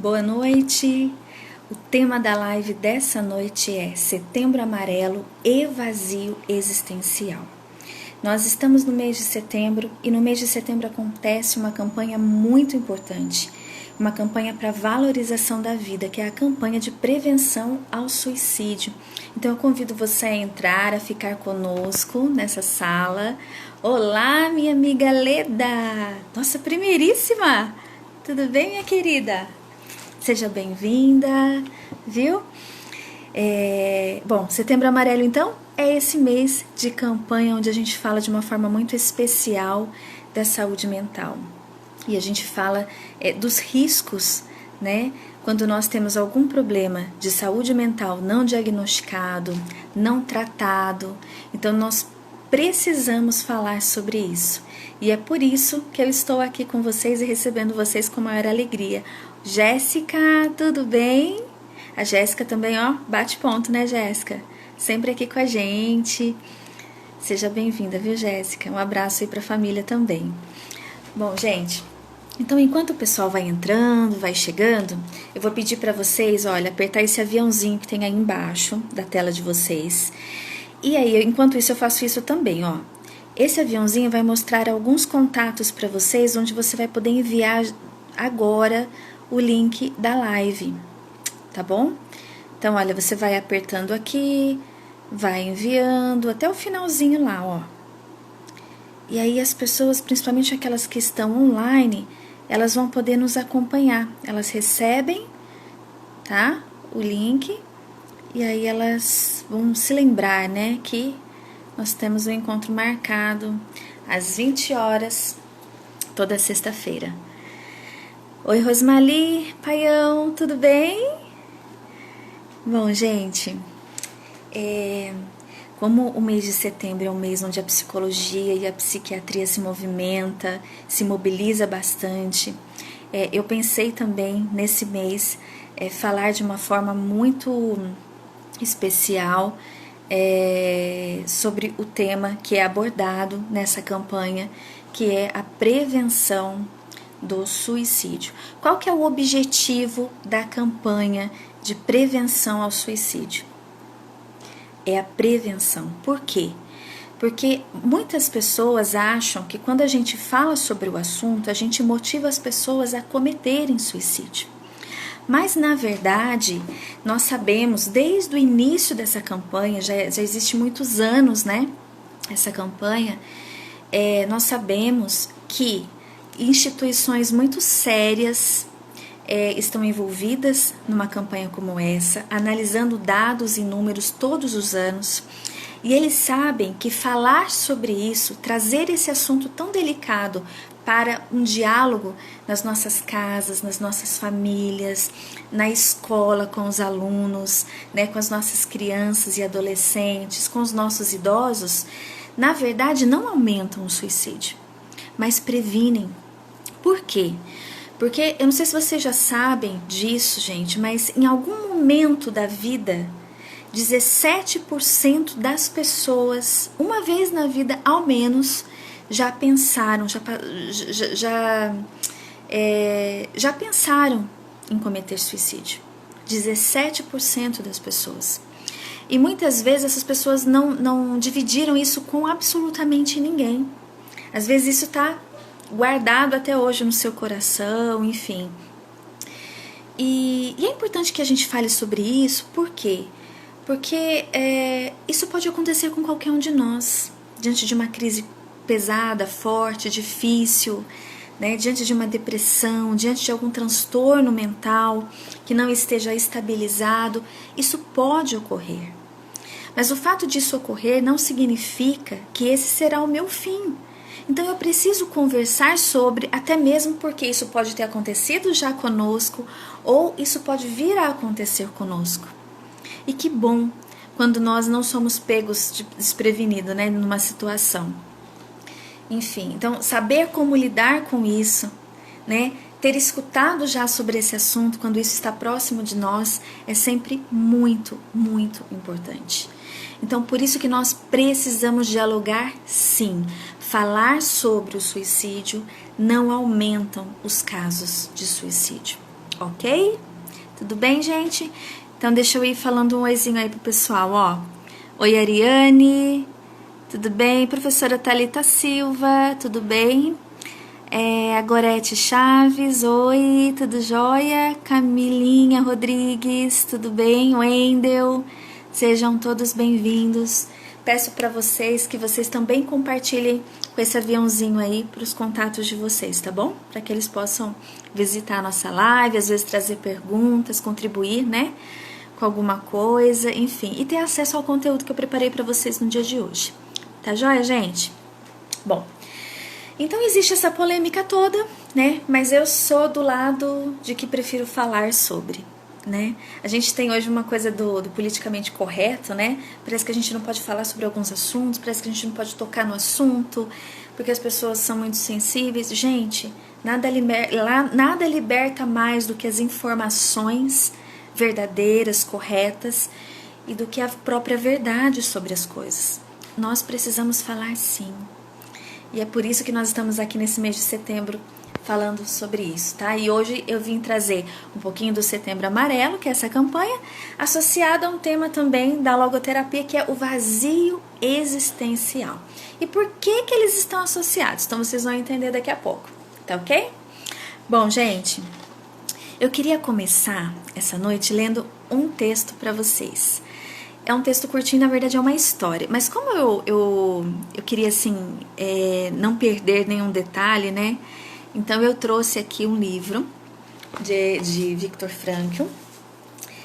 Boa noite! O tema da live dessa noite é Setembro Amarelo e Vazio Existencial. Nós estamos no mês de setembro e no mês de setembro acontece uma campanha muito importante, uma campanha para valorização da vida, que é a campanha de prevenção ao suicídio. Então eu convido você a entrar, a ficar conosco nessa sala. Olá, minha amiga Leda! Nossa primeiríssima! Tudo bem, minha querida? Seja bem-vinda, viu? Bom, Setembro Amarelo, então, é esse mês de campanha onde a gente fala de uma forma muito especial da saúde mental. E a gente fala dos riscos, né? Quando nós temos algum problema de saúde mental não diagnosticado, não tratado, então nós precisamos falar sobre isso. E é por isso que eu estou aqui com vocês e recebendo vocês com maior alegria. Jéssica, tudo bem? A Jéssica também, ó, bate ponto, né, Jéssica? Sempre aqui com a gente. Seja bem-vinda, viu, Jéssica? Um abraço aí para a família também. Bom, gente, então enquanto o pessoal vai entrando, vai chegando, eu vou pedir para vocês, olha, apertar esse aviãozinho que tem aí embaixo da tela de vocês. E aí, enquanto isso, eu faço isso também, ó. Esse aviãozinho vai mostrar alguns contatos para vocês, onde você vai poder enviar agora o link da live, tá bom? Então, olha, você vai apertando aqui, vai enviando até o finalzinho lá, ó. E aí as pessoas, principalmente aquelas que estão online, elas vão poder nos acompanhar. Elas recebem, tá? O link. E aí elas vão se lembrar, né, que nós temos um encontro marcado às 20 horas, toda sexta-feira. Oi, Rosmali, Paião, tudo bem? Bom, gente, como o mês de setembro é um mês onde a psicologia e a psiquiatria se movimenta, se mobiliza bastante, eu pensei também nesse mês falar de uma forma muito especial sobre o tema que é abordado nessa campanha, que é a prevenção do suicídio. Qual que é o objetivo da campanha de prevenção ao suicídio? É a prevenção. Por quê? Porque muitas pessoas acham que quando a gente fala sobre o assunto, a gente motiva as pessoas a cometerem suicídio. Mas, na verdade, nós sabemos, desde o início dessa campanha, já existe muitos anos, né? Essa campanha, nós sabemos que instituições muito sérias estão envolvidas numa campanha como essa, analisando dados e números todos os anos, e eles sabem que falar sobre isso, trazer esse assunto tão delicado para um diálogo nas nossas casas, nas nossas famílias, na escola com os alunos, né, com as nossas crianças e adolescentes, com os nossos idosos, na verdade não aumentam o suicídio, mas previnem. Por quê? Porque eu não sei se vocês já sabem disso, gente, mas em algum momento da vida, 17% das pessoas, uma vez na vida ao menos, já pensaram, já pensaram em cometer suicídio. 17% das pessoas. E muitas vezes essas pessoas não dividiram isso com absolutamente ninguém. Às vezes isso está guardado até hoje no seu coração, enfim. E é importante que a gente fale sobre isso, por quê? Porque isso pode acontecer com qualquer um de nós, diante de uma crise pesada, forte, difícil, né? Diante de uma depressão, diante de algum transtorno mental que não esteja estabilizado, isso pode ocorrer. Mas o fato disso ocorrer não significa que esse será o meu fim. Então eu preciso conversar sobre, até mesmo porque isso pode ter acontecido já conosco, ou isso pode vir a acontecer conosco. E que bom quando nós não somos pegos desprevenidos, né, numa situação. Enfim, então saber como lidar com isso, né, ter escutado já sobre esse assunto quando isso está próximo de nós é sempre muito, muito importante. Então por isso que nós precisamos dialogar, sim. Falar sobre o suicídio não aumentam os casos de suicídio. ok? Tudo bem, gente? Então deixa eu ir falando um oizinho aí pro pessoal, ó. Oi, Ariane, tudo bem? Professora Thalita Silva, tudo bem? A Gorete Chaves, oi, tudo jóia? Camilinha Rodrigues, tudo bem? Wendel, sejam todos bem-vindos. Peço para vocês que vocês também compartilhem com esse aviãozinho aí para os contatos de vocês, tá bom? Para que eles possam visitar a nossa live, às vezes trazer perguntas, contribuir, né? Com alguma coisa, enfim. E ter acesso ao conteúdo que eu preparei para vocês no dia de hoje. Tá jóia, gente? Bom, então existe essa polêmica toda, né? Mas eu sou do lado de que prefiro falar sobre, né? A gente tem hoje uma coisa do politicamente correto, né? Parece que a gente não pode falar sobre alguns assuntos, parece que a gente não pode tocar no assunto, porque as pessoas são muito sensíveis. Gente, nada liberta mais do que as informações verdadeiras, corretas, e do que a própria verdade sobre as coisas. Nós precisamos falar sim. E é por isso que nós estamos aqui nesse mês de setembro falando sobre isso, tá? E hoje eu vim trazer um pouquinho do Setembro Amarelo, que é essa campanha, associada a um tema também da logoterapia, que é o vazio existencial. E por que que eles estão associados? Então vocês vão entender daqui a pouco, tá ok? Bom, gente, eu queria começar essa noite lendo um texto para vocês. É um texto curtinho, na verdade é uma história. Mas como eu queria, assim, não perder nenhum detalhe, né? Então eu trouxe aqui um livro de Viktor Frankl.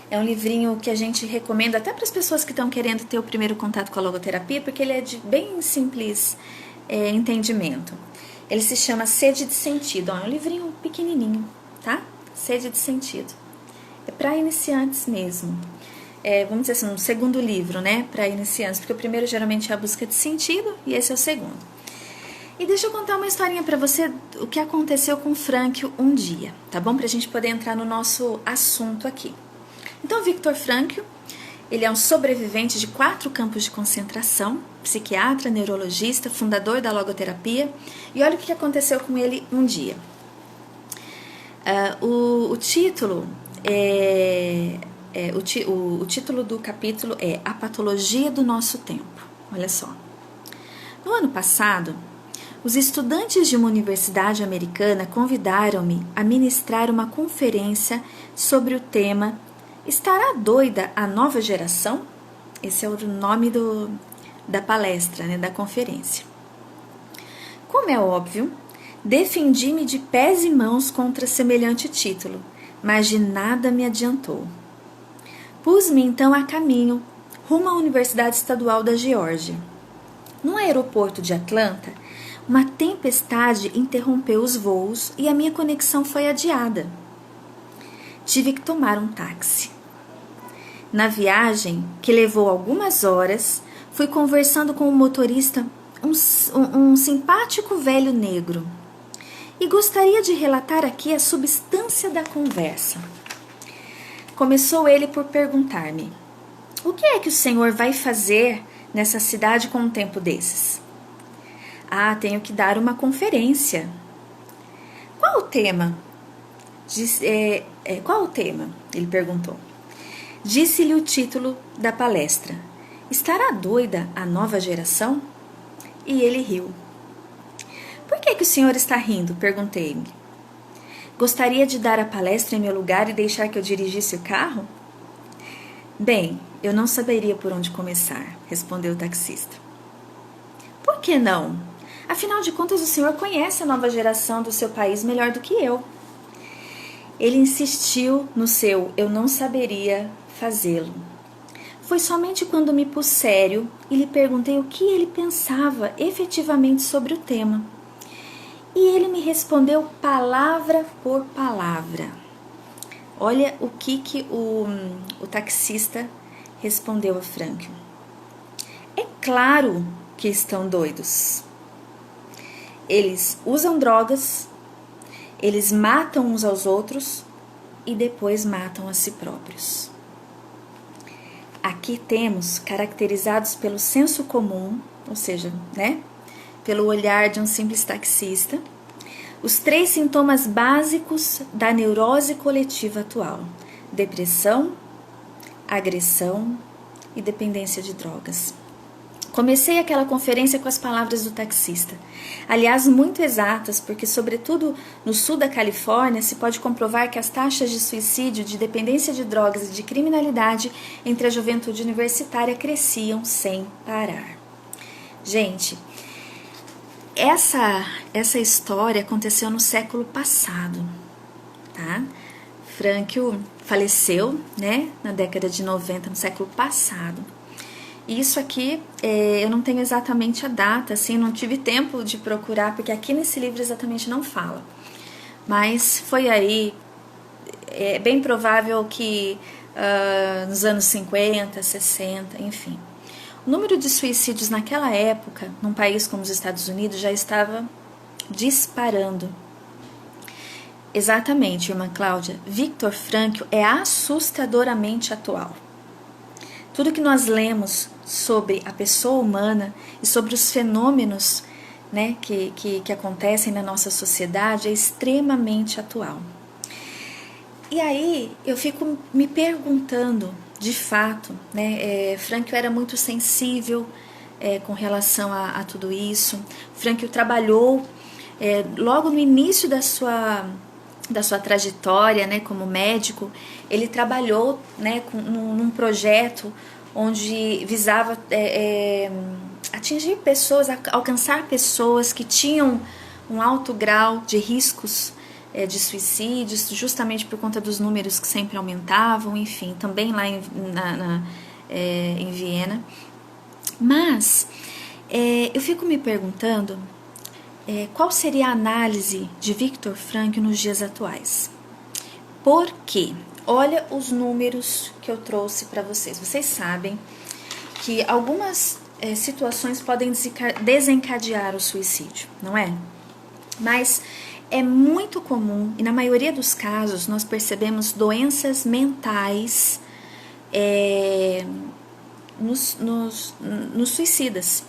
É um livrinho que a gente recomenda até para as pessoas que estão querendo ter o primeiro contato com a logoterapia, porque ele é de bem simples entendimento. Ele se chama Sede de Sentido. Ó, é um livrinho pequenininho, tá? Sede de Sentido. É para iniciantes mesmo. Vamos dizer assim, um segundo livro, né, para iniciantes, porque o primeiro geralmente é a busca de sentido e esse é o segundo. E deixa eu contar uma historinha para você, o que aconteceu com Frankl um dia, tá bom? Pra gente poder entrar no nosso assunto aqui. Então, Viktor Frankl, ele é um sobrevivente de 4 campos de concentração, psiquiatra, neurologista, fundador da logoterapia, e olha o que aconteceu com ele um dia. O título o título do capítulo é A Patologia do Nosso Tempo. Olha só. No ano passado, os estudantes de uma universidade americana convidaram-me a ministrar uma conferência sobre o tema Estará doida a nova geração? Esse é o nome da palestra, né, da conferência. Como é óbvio, defendi-me de pés e mãos contra semelhante título, mas de nada me adiantou. Pus-me então a caminho, rumo à Universidade Estadual da Geórgia. No aeroporto de Atlanta, uma tempestade interrompeu os voos e a minha conexão foi adiada. Tive que tomar um táxi. Na viagem, que levou algumas horas, fui conversando com o motorista, um simpático velho negro. E gostaria de relatar aqui a substância da conversa. Começou ele por perguntar-me: o que é que o senhor vai fazer nessa cidade com um tempo desses? Tenho que dar uma conferência. Qual o tema? Qual o tema? Ele perguntou. Disse-lhe o título da palestra. Estará doida a nova geração? E ele riu. Por que o senhor está rindo? Perguntei-me. Gostaria de dar a palestra em meu lugar e deixar que eu dirigisse o carro? Bem, eu não saberia por onde começar, respondeu o taxista. Por que não? Afinal de contas, o senhor conhece a nova geração do seu país melhor do que eu. Ele insistiu no seu eu não saberia fazê-lo. Foi somente quando me pus sério e lhe perguntei o que ele pensava efetivamente sobre o tema. E ele me respondeu palavra por palavra. Olha o que o taxista respondeu a Frankl. É claro que estão doidos. Eles usam drogas, eles matam uns aos outros e depois matam a si próprios. Aqui temos, caracterizados pelo senso comum, ou seja, né, pelo olhar de um simples taxista, os 3 sintomas básicos da neurose coletiva atual: depressão, agressão e dependência de drogas. Comecei aquela conferência com as palavras do taxista, aliás, muito exatas, porque, sobretudo no sul da Califórnia, se pode comprovar que as taxas de suicídio, de dependência de drogas e de criminalidade entre a juventude universitária cresciam sem parar. Gente, essa história aconteceu no século passado, tá? Frankl faleceu, né, na década de 90, no século passado. Isso aqui, eu não tenho exatamente a data, assim, não tive tempo de procurar, porque aqui nesse livro exatamente não fala. Mas foi aí, é bem provável que nos anos 50, 60, enfim. O número de suicídios naquela época, num país como os Estados Unidos, já estava disparando. Exatamente, irmã Cláudia, Viktor Frankl é assustadoramente atual. Tudo que nós lemos sobre a pessoa humana e sobre os fenômenos, né, que acontecem na nossa sociedade é extremamente atual. E aí eu fico me perguntando, de fato, né, Frankl era muito sensível com relação a tudo isso. Frankl trabalhou logo no início da sua trajetória, né, como médico. Ele trabalhou, né, num projeto onde visava atingir pessoas, alcançar pessoas que tinham um alto grau de riscos de suicídios, justamente por conta dos números que sempre aumentavam, enfim, também lá em Viena. Mas eu fico me perguntando qual seria a análise de Viktor Frankl nos dias atuais. Por quê? Olha os números que eu trouxe para vocês. Vocês sabem que algumas situações podem desencadear o suicídio, não é? Mas é muito comum, e na maioria dos casos, nós percebemos doenças mentais nos suicidas.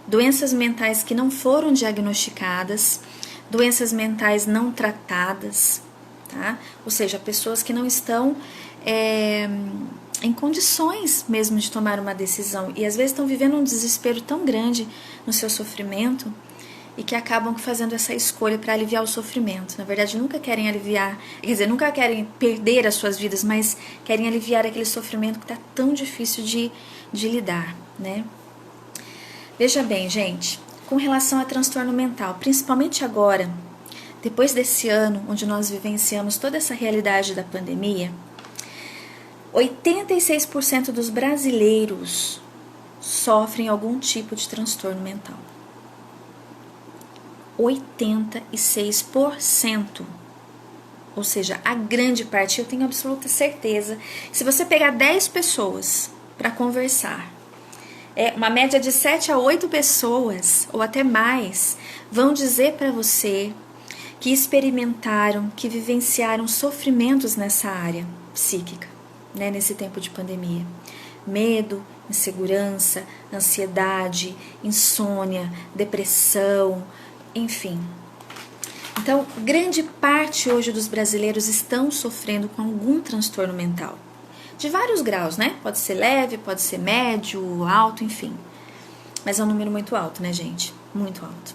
Doenças mentais que não foram diagnosticadas, doenças mentais não tratadas, tá? Ou seja, pessoas que não estão em condições mesmo de tomar uma decisão e às vezes estão vivendo um desespero tão grande no seu sofrimento e que acabam fazendo essa escolha para aliviar o sofrimento. Na verdade, nunca querem aliviar, quer dizer, nunca querem perder as suas vidas, mas querem aliviar aquele sofrimento que está tão difícil de lidar, né? Veja bem, gente, com relação a transtorno mental, principalmente agora, depois desse ano onde nós vivenciamos toda essa realidade da pandemia, 86% dos brasileiros sofrem algum tipo de transtorno mental. 86%. Ou seja, a grande parte, eu tenho absoluta certeza, se você pegar 10 pessoas para conversar, uma média de 7 a 8 pessoas, ou até mais, vão dizer para você que experimentaram, que vivenciaram sofrimentos nessa área psíquica, né, nesse tempo de pandemia. Medo, insegurança, ansiedade, insônia, depressão, enfim. Então, grande parte hoje dos brasileiros estão sofrendo com algum transtorno mental. De vários graus, né? Pode ser leve, pode ser médio, alto, enfim. Mas é um número muito alto, né, gente? Muito alto.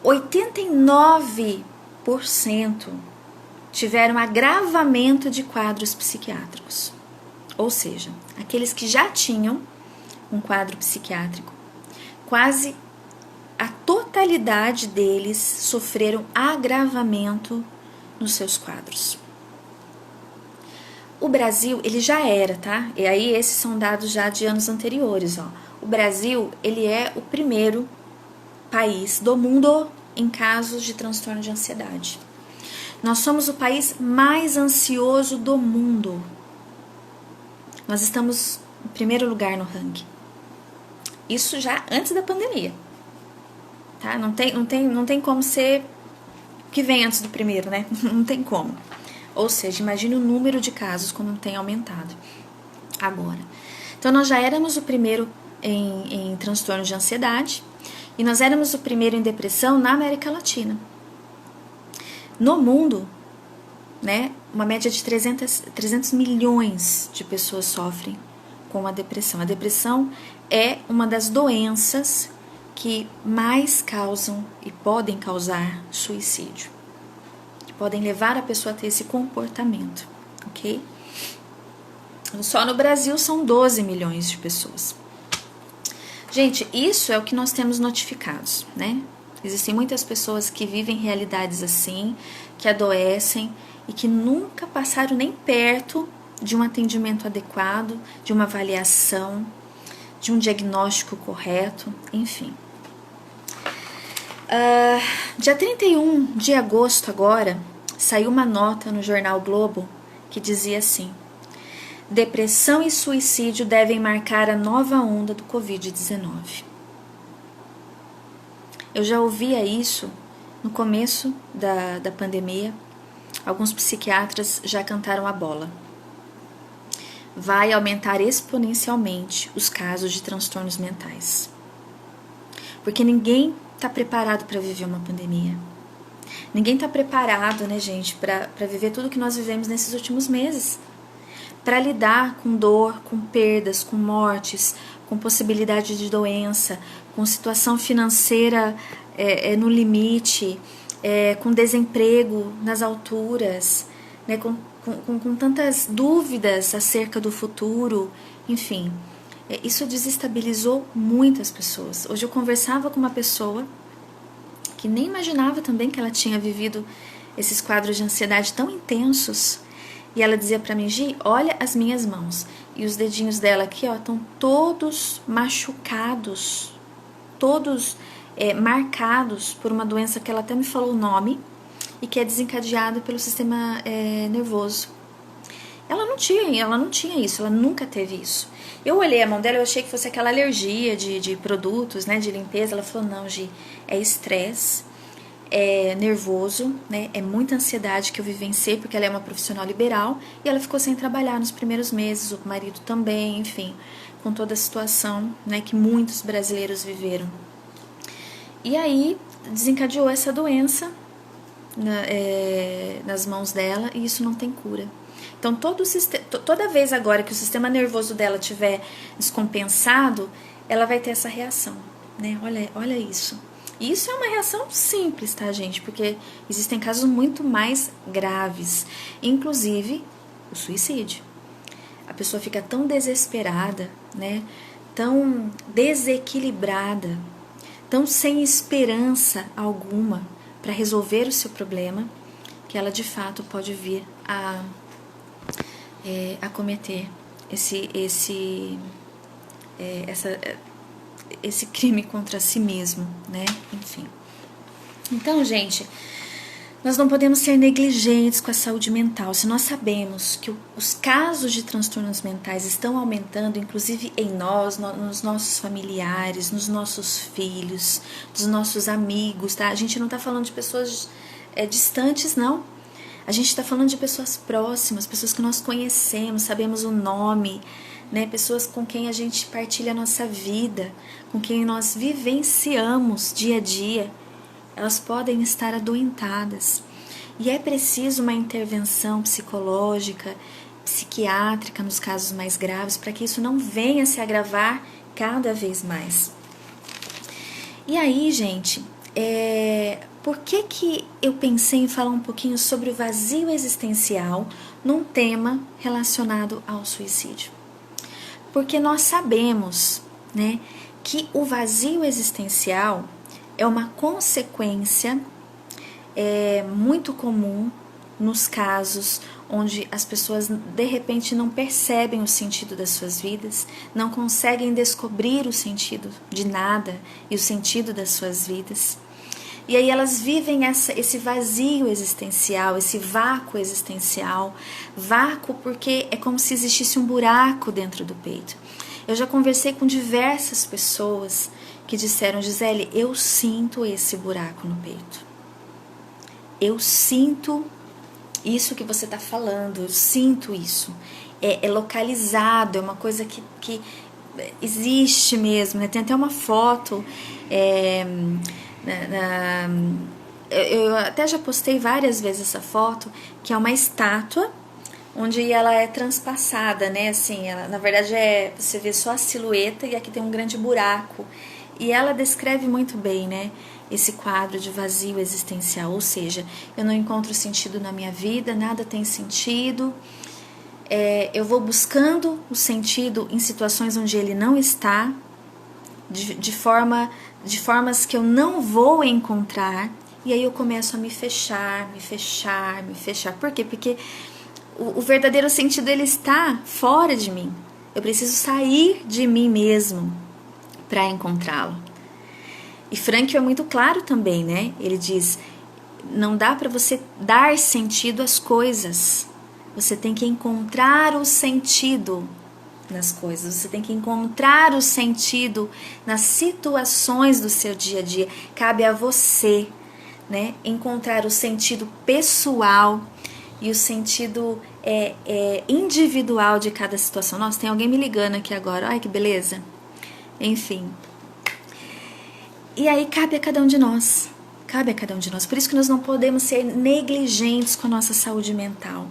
89% tiveram agravamento de quadros psiquiátricos. Ou seja, aqueles que já tinham um quadro psiquiátrico, quase a totalidade deles sofreram agravamento nos seus quadros. O Brasil, ele já era, tá? E aí esses são dados já de anos anteriores, ó. O Brasil, ele é o primeiro país do mundo em casos de transtorno de ansiedade. Nós somos o país mais ansioso do mundo. Nós estamos em primeiro lugar no ranking. Isso já antes da pandemia. Tá? Não tem como ser o que vem antes do primeiro, né? Não tem como. Ou seja, imagine o número de casos como tem aumentado agora. Então, nós já éramos o primeiro em transtorno de ansiedade E nós éramos o primeiro em depressão na América Latina. No mundo, né, uma média de 300 milhões de pessoas sofrem com a depressão. A depressão é uma das doenças que mais causam e podem causar suicídio, que podem levar a pessoa a ter esse comportamento, ok? Só no Brasil são 12 milhões de pessoas. Gente, isso é o que nós temos notificados, né? Existem muitas pessoas que vivem realidades assim, que adoecem e que nunca passaram nem perto de um atendimento adequado, de uma avaliação, de um diagnóstico correto, enfim. Dia 31 de agosto agora, saiu uma nota no jornal Globo que dizia assim: depressão e suicídio devem marcar a nova onda do Covid-19. Eu já ouvia isso no começo da pandemia. Alguns psiquiatras já cantaram a bola. Vai aumentar exponencialmente os casos de transtornos mentais. Porque ninguém está preparado para viver uma pandemia. Ninguém está preparado, né, gente, para viver tudo que nós vivemos nesses últimos meses. Para lidar com dor, com perdas, com mortes, com possibilidade de doença, com situação financeira no limite, com desemprego nas alturas, né, com tantas dúvidas acerca do futuro, enfim. Isso desestabilizou muitas pessoas. Hoje eu conversava com uma pessoa que nem imaginava também que ela tinha vivido esses quadros de ansiedade tão intensos. E ela dizia para mim: Gi, olha as minhas mãos. E os dedinhos dela aqui, ó, estão todos machucados, todos marcados por uma doença que ela até me falou o nome e que é desencadeada pelo sistema nervoso. Ela não tinha isso, ela nunca teve isso. Eu olhei a mão dela, eu achei que fosse aquela alergia de produtos, né, de limpeza. Ela falou: não, Gi, é estresse, é nervoso, né, é muita ansiedade que eu vivenciei, porque ela é uma profissional liberal e ela ficou sem trabalhar nos primeiros meses, o marido também, enfim, com toda a situação, né, que muitos brasileiros viveram. E aí desencadeou essa doença nas mãos dela e isso não tem cura. Então, toda vez agora que o sistema nervoso dela estiver descompensado, ela vai ter essa reação, né? Olha isso. E isso é uma reação simples, tá, gente? Porque existem casos muito mais graves, inclusive o suicídio. A pessoa fica tão desesperada, né? Tão desequilibrada, tão sem esperança alguma para resolver o seu problema, que ela de fato pode vir a cometer esse crime contra si mesmo, né? Enfim. Então, gente, nós não podemos ser negligentes com a saúde mental. Se nós sabemos que os casos de transtornos mentais estão aumentando, inclusive em nós, nos nossos familiares, nos nossos filhos, dos nossos amigos, tá? A gente não está falando de pessoas distantes, não. A gente está falando de pessoas próximas, pessoas que nós conhecemos, sabemos o nome, né? Pessoas com quem a gente partilha a nossa vida, com quem nós vivenciamos dia a dia. Elas podem estar adoentadas. E é preciso uma intervenção psicológica, psiquiátrica nos casos mais graves, para que isso não venha se agravar cada vez mais. E aí, gente, por que eu pensei em falar um pouquinho sobre o vazio existencial num tema relacionado ao suicídio? Porque nós sabemos, né, que o vazio existencial é uma consequência muito comum nos casos onde as pessoas de repente não percebem o sentido das suas vidas, não conseguem descobrir o sentido de nada e o sentido das suas vidas. E aí elas vivem esse vazio existencial, esse vácuo existencial. Vácuo porque é como se existisse um buraco dentro do peito. Eu já conversei com diversas pessoas que disseram: Gisele, eu sinto esse buraco no peito. Eu sinto isso que você está falando, eu sinto isso. É localizado, é uma coisa que existe mesmo, né? Tem até uma foto, eu até já postei várias vezes essa foto, que é uma estátua onde ela é transpassada, né? Assim, ela, na verdade você vê só a silhueta e aqui tem um grande buraco. E ela descreve muito bem, né? Esse quadro de vazio existencial, ou seja, eu não encontro sentido na minha vida, nada tem sentido. Eu vou buscando o sentido em situações onde ele não está, de formas que eu não vou encontrar, e aí eu começo a me fechar. Por quê? Porque o verdadeiro sentido ele está fora de mim. Eu preciso sair de mim mesmo para encontrá-lo. E Frankl é muito claro também, né? Ele diz, não dá para você dar sentido às coisas. Você tem que encontrar o sentido nas coisas. Você tem que encontrar o sentido nas situações do seu dia a dia. Cabe a você, né? Encontrar o sentido pessoal e o sentido individual de cada situação. Nossa, tem alguém me ligando aqui agora. Ai, que beleza. Enfim. E aí cabe a cada um de nós. Por isso que nós não podemos ser negligentes com a nossa saúde mental.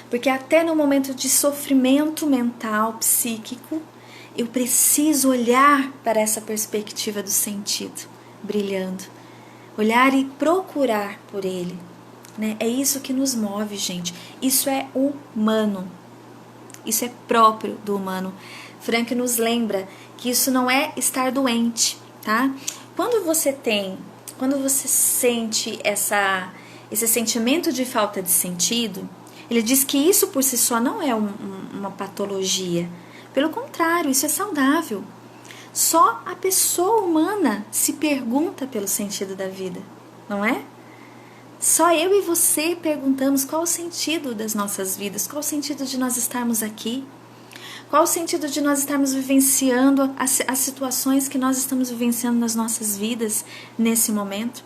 Porque até no momento de sofrimento mental, psíquico, eu preciso olhar para essa perspectiva do sentido brilhando. Olhar e procurar por ele. Né? É isso que nos move, gente. Isso é humano. Isso é próprio do humano. Frankl nos lembra que isso não é estar doente, tá? Quando você sente esse sentimento de falta de sentido, ele diz que isso por si só não é uma patologia. Pelo contrário, isso é saudável. Só a pessoa humana se pergunta pelo sentido da vida, não é? Só eu e você perguntamos qual o sentido das nossas vidas, qual o sentido de nós estarmos aqui, qual o sentido de nós estarmos vivenciando as situações que nós estamos vivenciando nas nossas vidas nesse momento.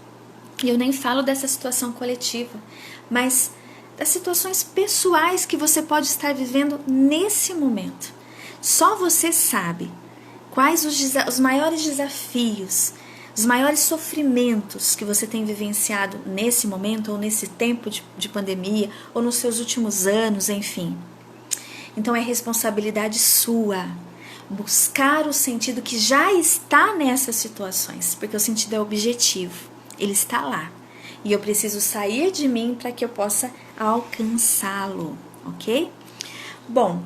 E eu nem falo dessa situação coletiva, mas das situações pessoais que você pode estar vivendo nesse momento. Só você sabe quais os maiores desafios, os maiores sofrimentos que você tem vivenciado nesse momento, ou nesse tempo de pandemia, ou nos seus últimos anos, enfim. Então é responsabilidade sua buscar o sentido que já está nessas situações, porque o sentido é objetivo, ele está lá. E eu preciso sair de mim para que eu possa alcançá-lo, ok? Bom,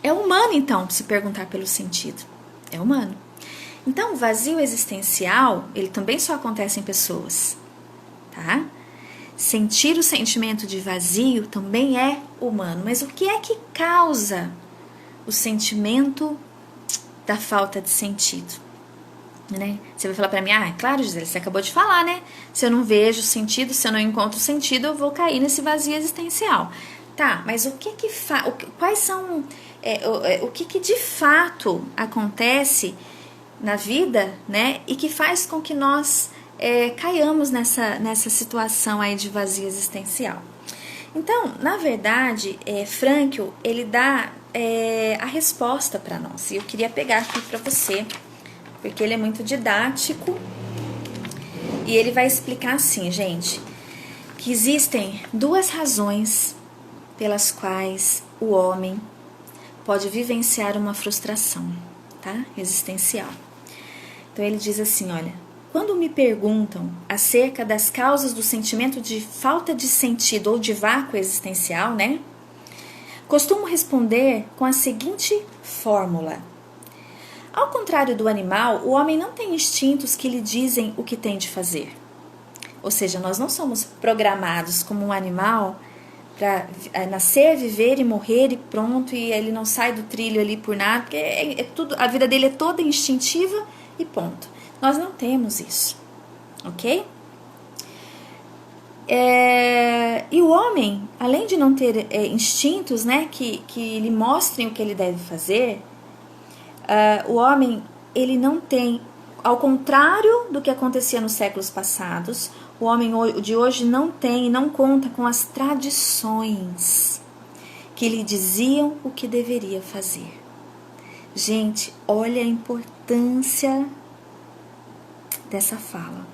é humano então se perguntar pelo sentido, é humano. Então o vazio existencial, ele também só acontece em pessoas, tá? Sentir o sentimento de vazio também é humano. Mas o que é que causa o sentimento da falta de sentido? Né? Você vai falar pra mim, claro, Gisele, você acabou de falar, né? Se eu não vejo sentido, se eu não encontro sentido, eu vou cair nesse vazio existencial. Tá, mas o que quais são, o que de fato acontece na vida, né? E que faz com que nós caiamos nessa situação aí de vazio existencial. Então, na verdade, Frankl, ele dá a resposta para nós. E eu queria pegar aqui para você, porque ele é muito didático. E ele vai explicar assim, gente, que existem duas razões pelas quais o homem pode vivenciar uma frustração, tá? Existencial. Então, ele diz assim, olha, quando me perguntam acerca das causas do sentimento de falta de sentido ou de vácuo existencial, né? Costumo responder com a seguinte fórmula. Ao contrário do animal, o homem não tem instintos que lhe dizem o que tem de fazer. Ou seja, nós não somos programados como um animal para nascer, viver e morrer e pronto, e ele não sai do trilho ali por nada, porque tudo, a vida dele é toda instintiva e ponto. Nós não temos isso, ok? E o homem, além de não ter instintos, né, que lhe mostrem o que ele deve fazer, o homem, ele não tem, ao contrário do que acontecia nos séculos passados, o homem de hoje não tem e não conta com as tradições que lhe diziam o que deveria fazer. Gente, olha a importância dessa fala.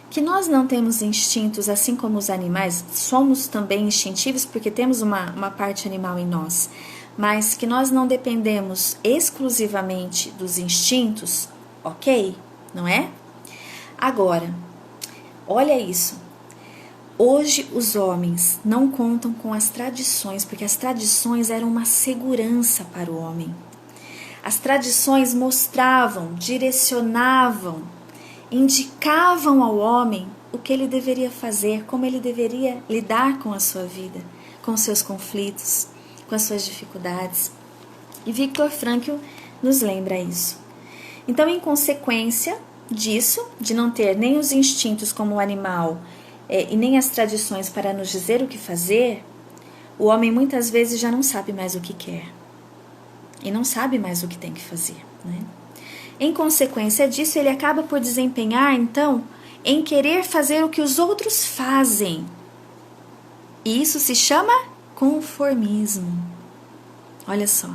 Que nós não temos instintos assim como os animais, somos também instintivos porque temos uma parte animal em nós, mas que nós não dependemos exclusivamente dos instintos, ok? Não é? Agora, olha isso. Hoje os homens não contam com as tradições, porque as tradições eram uma segurança para o homem. As tradições mostravam, direcionavam, indicavam ao homem o que ele deveria fazer, como ele deveria lidar com a sua vida, com os seus conflitos, com as suas dificuldades. E Viktor Frankl nos lembra isso. Então, em consequência disso, de não ter nem os instintos como o animal e nem as tradições para nos dizer o que fazer, o homem muitas vezes já não sabe mais o que quer e não sabe mais o que tem que fazer, né? Em consequência disso, ele acaba por desempenhar, então, em querer fazer o que os outros fazem. E isso se chama conformismo. Olha só.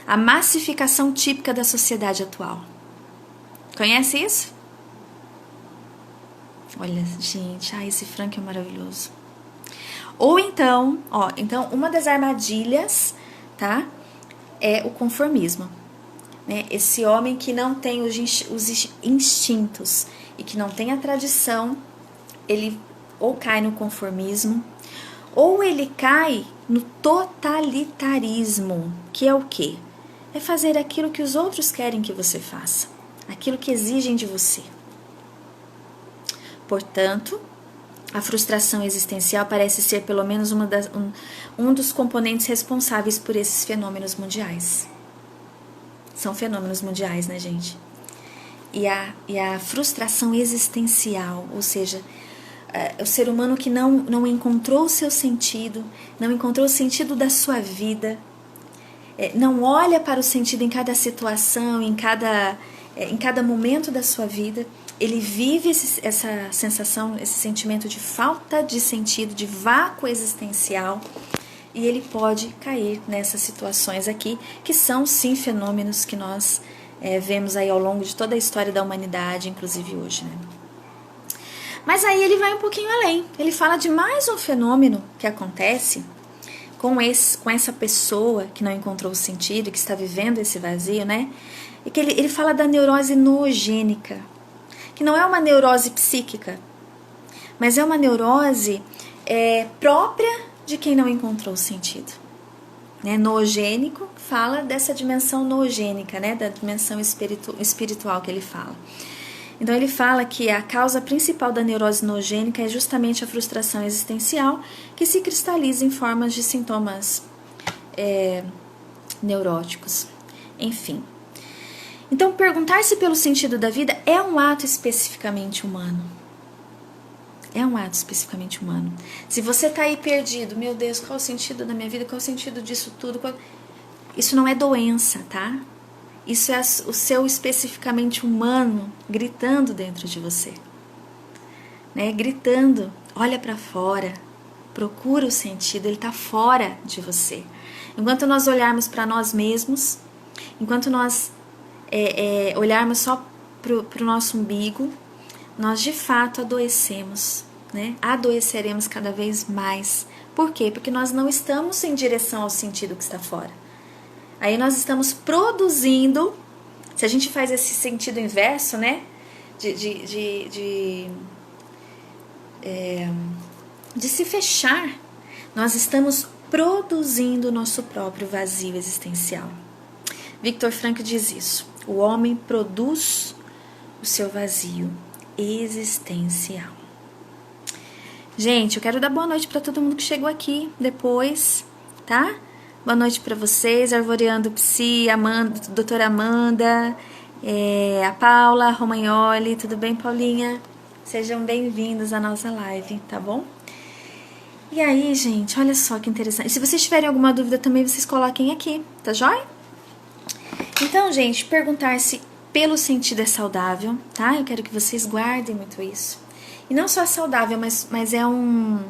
A massificação típica da sociedade atual. Conhece isso? Olha, gente, esse Frankl é maravilhoso. Ou então, uma das armadilhas, tá? É o conformismo. Né? Esse homem que não tem os instintos e que não tem a tradição, ele ou cai no conformismo, ou ele cai no totalitarismo, que é o quê? É fazer aquilo que os outros querem que você faça, aquilo que exigem de você. Portanto, a frustração existencial parece ser pelo menos um dos componentes responsáveis por esses fenômenos mundiais. São fenômenos mundiais, né, gente? E a frustração existencial, ou seja, o ser humano que não encontrou o seu sentido, não encontrou o sentido da sua vida, não olha para o sentido em cada situação, em cada momento da sua vida, ele vive essa sensação, esse sentimento de falta de sentido, de vácuo existencial, e ele pode cair nessas situações aqui, que são sim fenômenos que nós vemos aí ao longo de toda a história da humanidade, inclusive hoje, né? Mas aí ele vai um pouquinho além, ele fala de mais um fenômeno que acontece com essa pessoa que não encontrou o sentido, que está vivendo esse vazio, né? E que ele fala da neurose noogênica, que não é uma neurose psíquica, mas é uma neurose própria de quem não encontrou o sentido. Né? Noogênico fala dessa dimensão noogênica, né? Da dimensão espiritual que ele fala. Então ele fala que a causa principal da neurose noogênica é justamente a frustração existencial, que se cristaliza em formas de sintomas neuróticos. Enfim. Então, perguntar-se pelo sentido da vida é um ato especificamente humano. É um ato especificamente humano. Se você está aí perdido, meu Deus, qual o sentido da minha vida? Qual o sentido disso tudo? Isso não é doença, tá? Isso é o seu especificamente humano gritando dentro de você. Né? Gritando, olha para fora, procura o sentido, ele está fora de você. Enquanto nós olharmos para nós mesmos, enquanto nós olharmos só para o nosso umbigo, nós de fato adoecemos, né? Adoeceremos cada vez mais. Por quê? Porque nós não estamos em direção ao sentido que está fora. Aí nós estamos produzindo, se a gente faz esse sentido inverso, né? De se fechar, nós estamos produzindo o nosso próprio vazio existencial. Viktor Frankl diz isso. O homem produz o seu vazio existencial. Gente, eu quero dar boa noite para todo mundo que chegou aqui depois, tá? Boa noite para vocês, Arvoreando Psi, Amanda, doutora Amanda, a Paula Romagnoli, tudo bem, Paulinha? Sejam bem-vindos à nossa live, tá bom? E aí, gente, olha só que interessante. Se vocês tiverem alguma dúvida também, vocês coloquem aqui, tá joia? Então, gente, perguntar-se pelo sentido é saudável, tá? Eu quero que vocês guardem muito isso. E não só é saudável, mas é um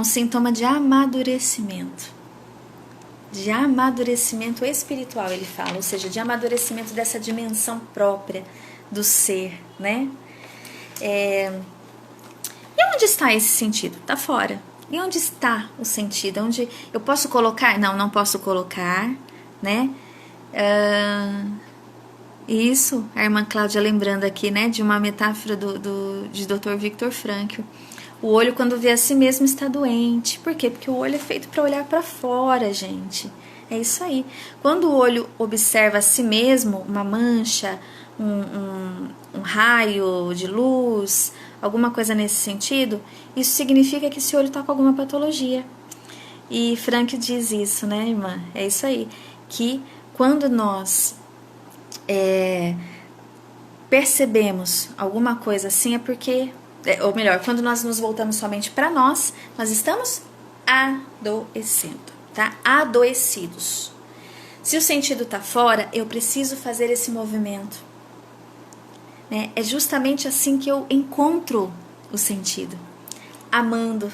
sintoma de amadurecimento. de amadurecimento espiritual, ele fala, ou seja, de amadurecimento dessa dimensão própria do ser, né? E onde está esse sentido? Está fora. E onde está o sentido? Onde eu posso colocar? Não, não posso colocar, né? Isso, a irmã Cláudia lembrando aqui, né, de uma metáfora de Dr. Viktor Frankl. O olho, quando vê a si mesmo, está doente. Por quê? Porque o olho é feito para olhar para fora, gente. É isso aí. Quando o olho observa a si mesmo, uma mancha, um raio de luz, alguma coisa nesse sentido, isso significa que esse olho está com alguma patologia. E Frankl diz isso, né, irmã? É isso aí. Que quando nós percebemos alguma coisa assim é porque, ou melhor, quando nós nos voltamos somente para nós estamos adoecendo, tá? Adoecidos. Se o sentido está fora, eu preciso fazer esse movimento, né? É justamente assim que eu encontro o sentido, amando,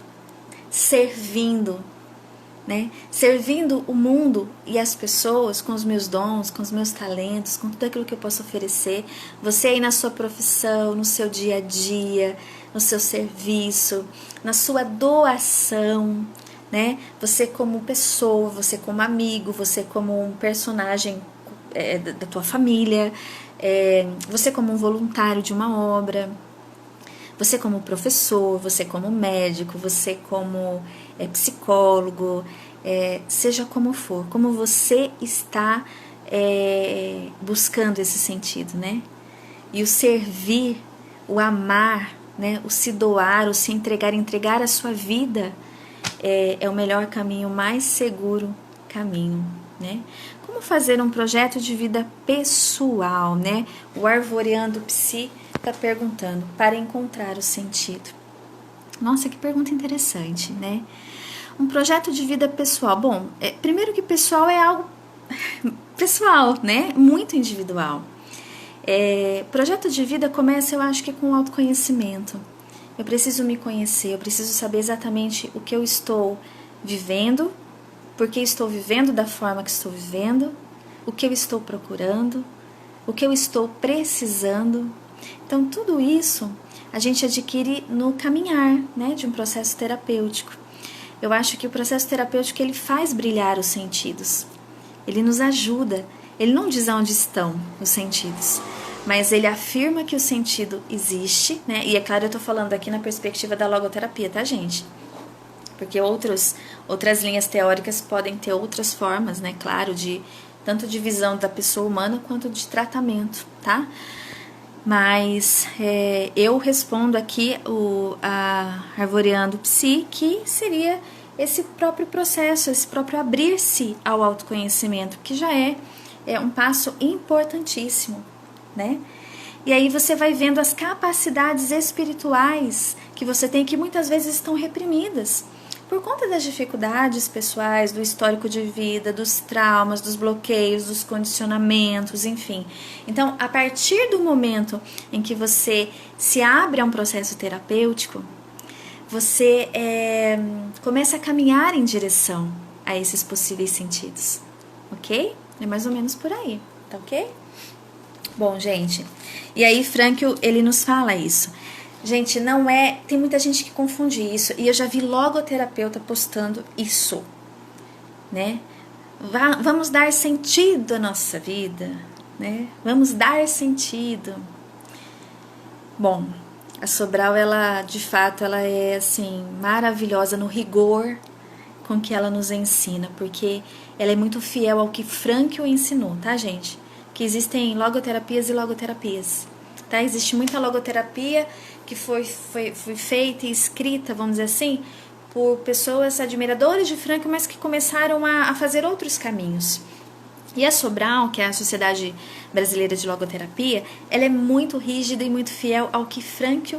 servindo, né? Servindo o mundo e as pessoas com os meus dons, com os meus talentos, com tudo aquilo que eu posso oferecer. Você aí na sua profissão, no seu dia a dia, no seu serviço, na sua doação, né? Você como pessoa, você como amigo, você como um personagem da tua família, você como um voluntário de uma obra, você como professor, você como médico, você como psicólogo, seja como for, como você está buscando esse sentido, né? E o servir, o amar, né? O se doar, o se entregar a sua vida é o melhor caminho, o mais seguro caminho, né? Como fazer um projeto de vida pessoal, né? O Arvoreando Psi está perguntando, para encontrar o sentido. Nossa, que pergunta interessante, né? Um projeto de vida pessoal. Bom, primeiro que pessoal é algo pessoal, né? Muito individual. Projeto de vida começa, eu acho que com autoconhecimento. Eu preciso me conhecer, eu preciso saber exatamente o que eu estou vivendo, por que estou vivendo da forma que estou vivendo, o que eu estou procurando, o que eu estou precisando. Então, tudo isso a gente adquire no caminhar, né, de um processo terapêutico. Eu acho que o processo terapêutico ele faz brilhar os sentidos. Ele nos ajuda. Ele não diz onde estão os sentidos, mas ele afirma que o sentido existe, né? E é claro, eu estou falando aqui na perspectiva da logoterapia, tá, gente? Porque outras linhas teóricas podem ter outras formas, né? Claro, tanto de visão da pessoa humana quanto de tratamento, tá? Mas eu respondo aqui a Arvoreando Psi, que seria esse próprio processo, esse próprio abrir-se ao autoconhecimento, que já é um passo importantíssimo, né? E aí você vai vendo as capacidades espirituais que você tem, que muitas vezes estão reprimidas por conta das dificuldades pessoais, do histórico de vida, dos traumas, dos bloqueios, dos condicionamentos, enfim. Então, a partir do momento em que você se abre a um processo terapêutico, você começa a caminhar em direção a esses possíveis sentidos, ok? É mais ou menos por aí, tá ok? Bom, gente, e aí Frankl, ele nos fala isso. Gente, não é... Tem muita gente que confunde isso. E eu já vi logoterapeuta postando isso, né? Vamos dar sentido à nossa vida, né? Vamos dar sentido. Bom, a Sobral, ela, de fato, ela é, assim, maravilhosa no rigor com que ela nos ensina. Porque ela é muito fiel ao que Frankl ensinou, tá, gente? Que existem logoterapias e logoterapias. Tá? Existe muita logoterapia que foi feita e escrita, vamos dizer assim, por pessoas admiradoras de Frankl, mas que começaram a fazer outros caminhos. E a Sobral, que é a Sociedade Brasileira de Logoterapia, ela é muito rígida e muito fiel ao que Frankl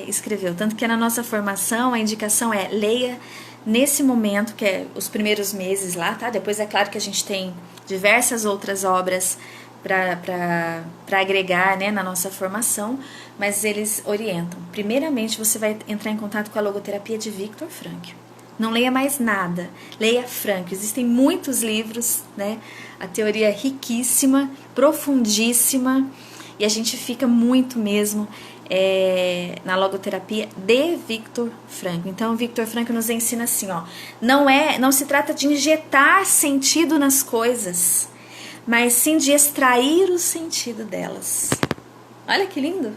escreveu. Tanto que na nossa formação a indicação é leia nesse momento, que é os primeiros meses lá, tá? Depois é claro que a gente tem diversas outras obras para agregar, né, na nossa formação, mas eles orientam. Primeiramente, você vai entrar em contato com a logoterapia de Viktor Frankl. Não leia mais nada. Leia Frankl. Existem muitos livros, né? A teoria é riquíssima, profundíssima, e a gente fica muito mesmo na logoterapia de Viktor Frankl. Então, Viktor Frankl nos ensina assim, ó, não se trata de injetar sentido nas coisas, mas sim de extrair o sentido delas. Olha que lindo!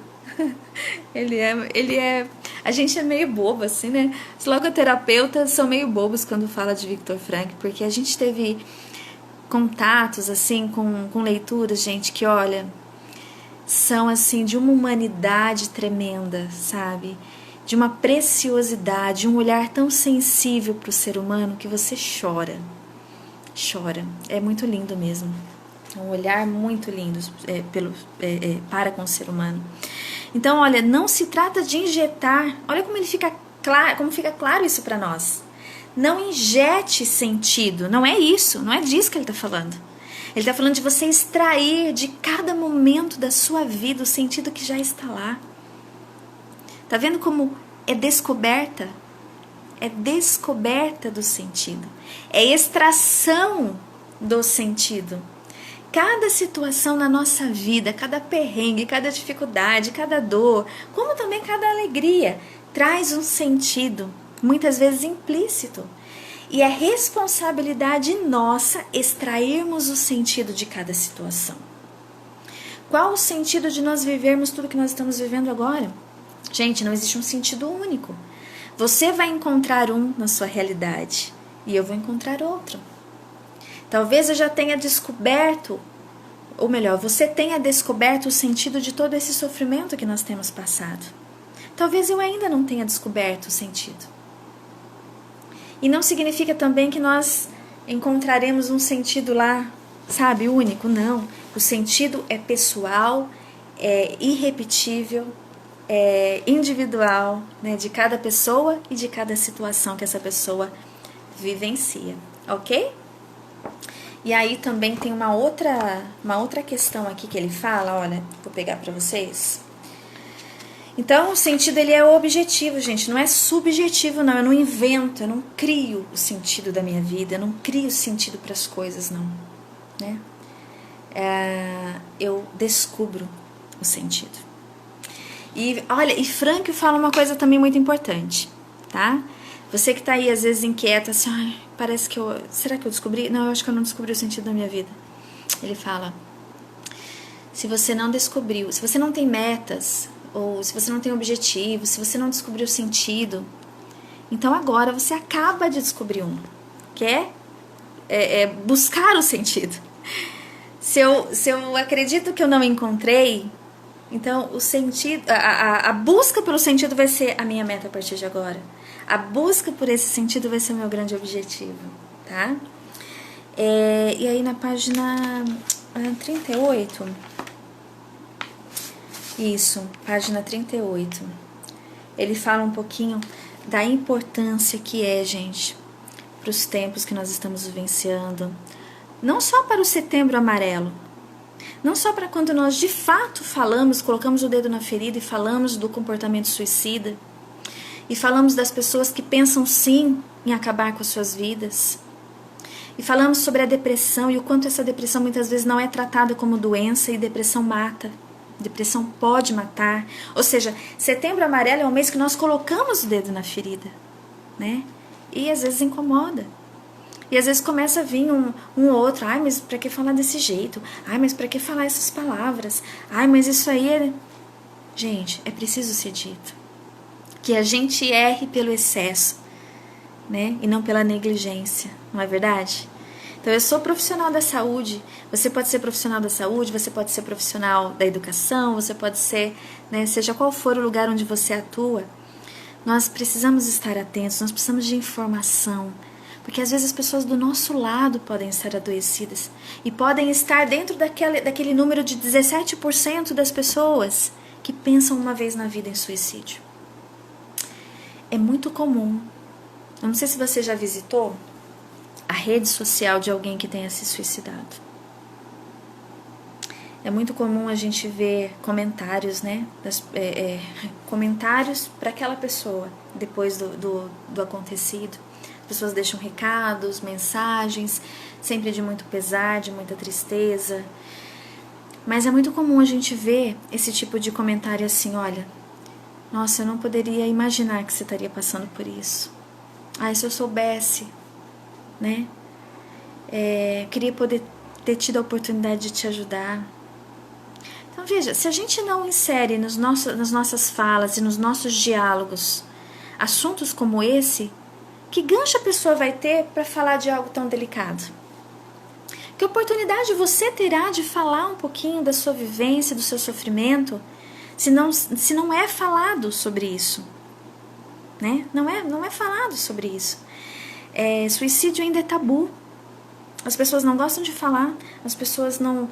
A gente é meio bobo, assim, né? Os logoterapeutas são meio bobos quando fala de Viktor Frankl, porque a gente teve contatos, assim, com leituras, gente, que, olha, são, assim, de uma humanidade tremenda, sabe? De uma preciosidade, um olhar tão sensível para o ser humano que você chora. Chora. É muito lindo mesmo. É um olhar muito lindo para com o ser humano. Então, olha, não se trata de injetar. Olha como fica claro isso para nós. Não injete sentido. Não é isso. Não é disso que ele está falando. Ele está falando de você extrair de cada momento da sua vida o sentido que já está lá. Tá vendo como é descoberta? É descoberta do sentido. É extração do sentido. Cada situação na nossa vida, cada perrengue, cada dificuldade, cada dor, como também cada alegria, traz um sentido, muitas vezes implícito. E é responsabilidade nossa extrairmos o sentido de cada situação. Qual o sentido de nós vivermos tudo que nós estamos vivendo agora? Gente, não existe um sentido único. Você vai encontrar um na sua realidade e eu vou encontrar outro. Talvez eu já tenha descoberto, ou melhor, você tenha descoberto o sentido de todo esse sofrimento que nós temos passado. Talvez eu ainda não tenha descoberto o sentido. E não significa também que nós encontraremos um sentido lá, sabe, único. Não. O sentido é pessoal, é irrepetível, é individual, né, de cada pessoa e de cada situação que essa pessoa vivencia. Ok? E aí também tem uma outra questão aqui que ele fala, olha, vou pegar para vocês. Então, o sentido ele é objetivo, gente, não é subjetivo, não. Eu não invento, eu não crio o sentido da minha vida, eu não crio sentido para as coisas, não. Né? Eu descubro o sentido. E olha, e Frankl fala uma coisa também muito importante, tá? Você que tá aí às vezes inquieta, assim, ai, parece que será que eu descobri? Não, eu acho que eu não descobri o sentido da minha vida. Ele fala, se você não descobriu, se você não tem metas, ou se você não tem objetivo, se você não descobriu o sentido, então agora você acaba de descobrir um, que é buscar o sentido. Se eu acredito que eu não encontrei, então o sentido, a busca pelo sentido vai ser a minha meta a partir de agora. A busca por esse sentido vai ser o meu grande objetivo, tá? E aí na página 38... Isso, página 38. Ele fala um pouquinho da importância que é, gente, para os tempos que nós estamos vivenciando. Não só para o Setembro Amarelo. Não só para quando nós de fato falamos, colocamos o dedo na ferida e falamos do comportamento suicida. E falamos das pessoas que pensam sim em acabar com as suas vidas. E falamos sobre a depressão e o quanto essa depressão muitas vezes não é tratada como doença e depressão mata. Depressão pode matar. Ou seja, Setembro Amarelo é um mês que nós colocamos o dedo na ferida, né? E às vezes incomoda. E às vezes começa a vir um outro. Ai, mas pra que falar desse jeito? Ai, mas pra que falar essas palavras? Ai, mas isso aí é... Gente, é preciso ser dito. Que a gente erre pelo excesso, né? E não pela negligência. Não é verdade? Então, eu sou profissional da saúde, você pode ser profissional da saúde, você pode ser profissional da educação, você pode ser, né, seja qual for o lugar onde você atua, nós precisamos estar atentos, nós precisamos de informação, porque às vezes as pessoas do nosso lado podem estar adoecidas e podem estar dentro daquele número de 17% das pessoas que pensam uma vez na vida em suicídio. É muito comum. Eu não sei se você já visitou a rede social de alguém que tenha se suicidado. É muito comum a gente ver comentários, né? Comentários para aquela pessoa depois do acontecido. As pessoas deixam recados, mensagens, sempre de muito pesar, de muita tristeza. Mas é muito comum a gente ver esse tipo de comentário assim, olha, nossa, eu não poderia imaginar que você estaria passando por isso. Ah, se eu soubesse, né? Queria poder ter tido a oportunidade de te ajudar. Então veja, se a gente não insere nas nossas falas e nos nossos diálogos assuntos como esse, que gancho a pessoa vai ter para falar de algo tão delicado? Que oportunidade você terá de falar um pouquinho da sua vivência, do seu sofrimento, se não é falado sobre isso? Né? Não é falado sobre isso. Suicídio ainda é tabu. As pessoas não gostam de falar, as pessoas não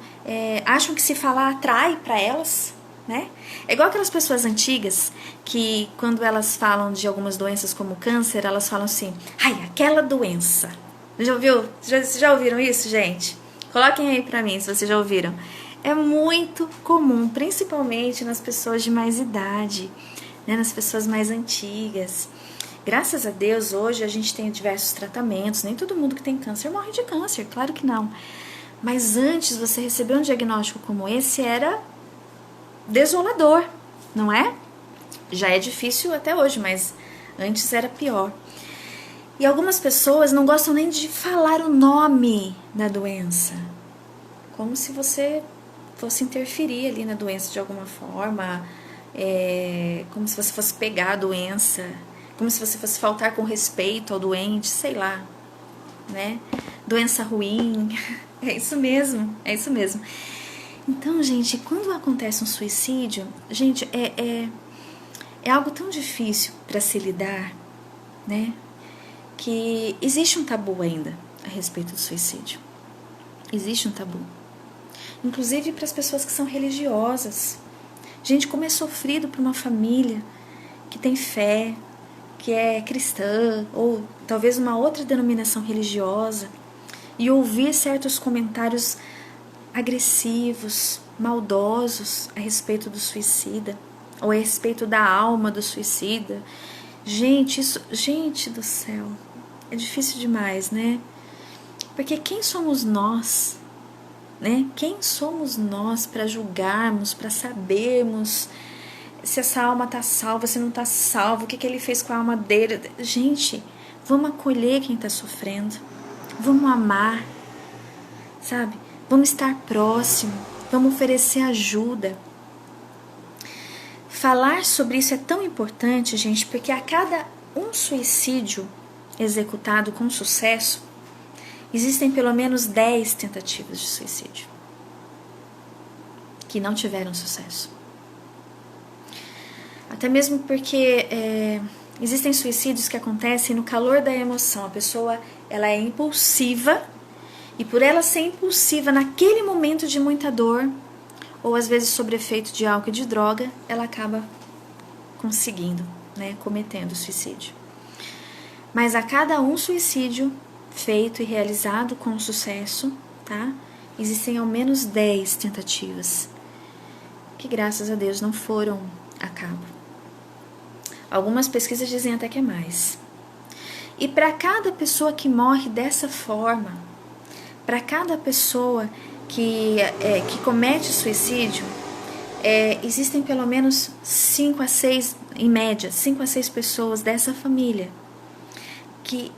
acham que se falar atrai para elas, né? É igual aquelas pessoas antigas que quando elas falam de algumas doenças como câncer, elas falam assim, ai, aquela doença. Já ouviram isso, gente? Coloquem aí pra mim se vocês já ouviram. É muito comum, principalmente nas pessoas de mais idade, né? Nas pessoas mais antigas. Graças a Deus, hoje a gente tem diversos tratamentos. Nem todo mundo que tem câncer morre de câncer, claro que não. Mas antes, você receber um diagnóstico como esse era desolador, não é? Já é difícil até hoje, mas antes era pior. E algumas pessoas não gostam nem de falar o nome da doença. Como se você fosse interferir ali na doença de alguma forma. Como se você fosse pegar a doença. Como se você fosse faltar com respeito ao doente, sei lá, né? Doença ruim, é isso mesmo. Então, gente, quando acontece um suicídio, gente, é algo tão difícil para se lidar, né? Que existe um tabu ainda a respeito do suicídio. Existe um tabu. Inclusive para as pessoas que são religiosas. Gente, como é sofrido para uma família que tem fé, que é cristã, ou talvez uma outra denominação religiosa, e ouvir certos comentários agressivos, maldosos a respeito do suicida, ou a respeito da alma do suicida. Gente do céu, é difícil demais, né? Porque quem somos nós, né? Quem somos nós para julgarmos, para sabermos se essa alma está salva, se não está salva, o que ele fez com a alma dele? Gente, vamos acolher quem está sofrendo, vamos amar, sabe? Vamos estar próximo, vamos oferecer ajuda. Falar sobre isso é tão importante, gente, porque a cada um suicídio executado com sucesso, existem pelo menos 10 tentativas de suicídio que não tiveram sucesso. Até mesmo porque existem suicídios que acontecem no calor da emoção. A pessoa ela é impulsiva e por ela ser impulsiva naquele momento de muita dor, ou às vezes sob efeito de álcool e de droga, ela acaba conseguindo, né, cometendo suicídio. Mas a cada um suicídio feito e realizado com sucesso, tá? Existem ao menos 10 tentativas que graças a Deus não foram a cabo. Algumas pesquisas dizem até que é mais. E para cada pessoa que morre dessa forma, para cada pessoa que comete suicídio, existem pelo menos 5 a 6, em média, 5 a 6 pessoas dessa família que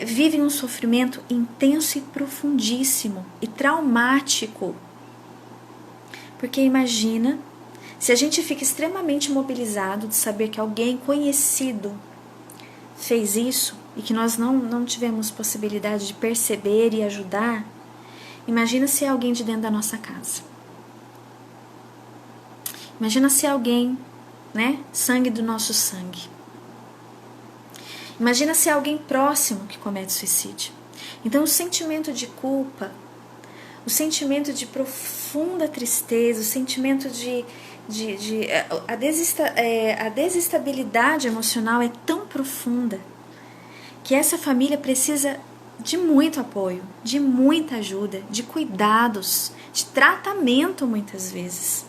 vivem um sofrimento intenso e profundíssimo e traumático. Porque imagina, se a gente fica extremamente mobilizado de saber que alguém conhecido fez isso e que nós não tivemos possibilidade de perceber e ajudar, imagina se é alguém de dentro da nossa casa. Imagina se é alguém, né, sangue do nosso sangue. Imagina se é alguém próximo que comete suicídio. Então o sentimento de culpa, o sentimento de profunda tristeza, o sentimento a desestabilidade emocional é tão profunda que essa família precisa de muito apoio, de muita ajuda, de cuidados, de tratamento muitas vezes.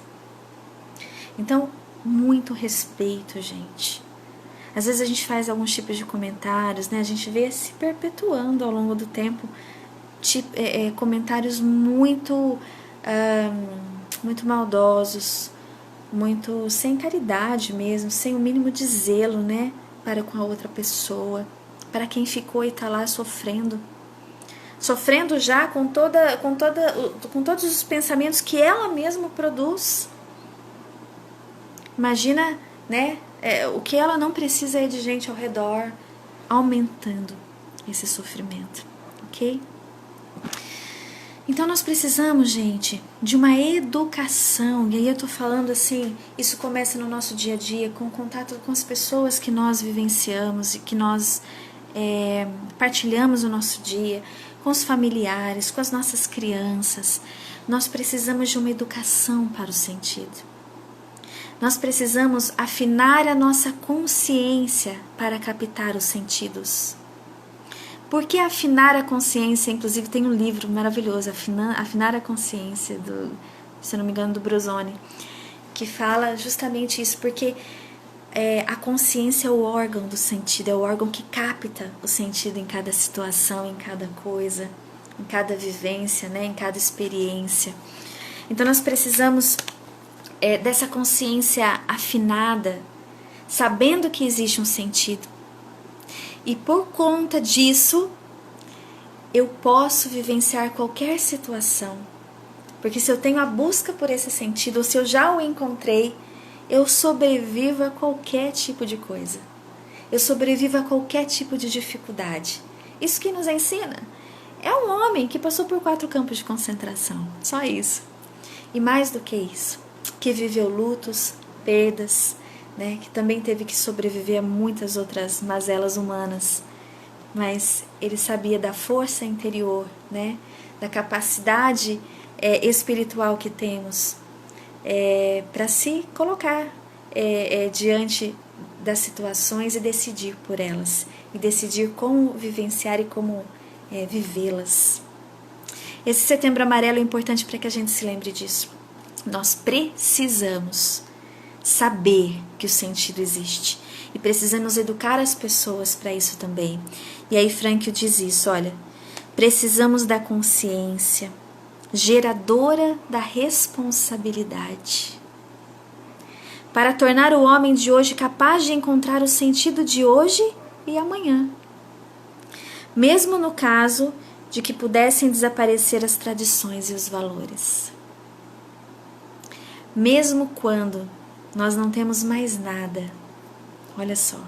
Então, muito respeito, gente. Às vezes a gente faz alguns tipos de comentários, né? A gente vê se perpetuando ao longo do tempo comentários muito maldosos, muito sem caridade mesmo, sem o mínimo de zelo, né? Para com a outra pessoa, para quem ficou e está lá sofrendo já com todos os pensamentos que ela mesma produz. Imagina, né? O que ela não precisa é de gente ao redor aumentando esse sofrimento, ok? Então nós precisamos, gente, de uma educação, e aí eu tô falando assim, isso começa no nosso dia a dia, com o contato com as pessoas que nós vivenciamos e que nós partilhamos o nosso dia, com os familiares, com as nossas crianças. Nós precisamos de uma educação para o sentido. Nós precisamos afinar a nossa consciência para captar os sentidos. Por que afinar a consciência? Inclusive tem um livro maravilhoso, Afinar a Consciência, se não me engano, do Brozoni, que fala justamente isso, porque a consciência é o órgão do sentido, é o órgão que capta o sentido em cada situação, em cada coisa, em cada vivência, né, em cada experiência. Então nós precisamos dessa consciência afinada, sabendo que existe um sentido. E por conta disso, eu posso vivenciar qualquer situação. Porque se eu tenho a busca por esse sentido, ou se eu já o encontrei, eu sobrevivo a qualquer tipo de coisa. Eu sobrevivo a qualquer tipo de dificuldade. Isso que nos ensina. É um homem que passou por 4 campos de concentração. Só isso. E mais do que isso, que viveu lutos, perdas, né, que também teve que sobreviver a muitas outras mazelas humanas, mas ele sabia da força interior, né, da capacidade espiritual que temos para se colocar diante das situações e decidir por elas, e decidir como vivenciar e como vivê-las. Esse Setembro Amarelo é importante para que a gente se lembre disso. Nós precisamos saber que o sentido existe e precisamos educar as pessoas para isso também. E aí Frankl diz isso, olha, precisamos da consciência geradora da responsabilidade para tornar o homem de hoje capaz de encontrar o sentido de hoje e amanhã, mesmo no caso de que pudessem desaparecer as tradições e os valores. Mesmo quando nós não temos mais nada, olha só,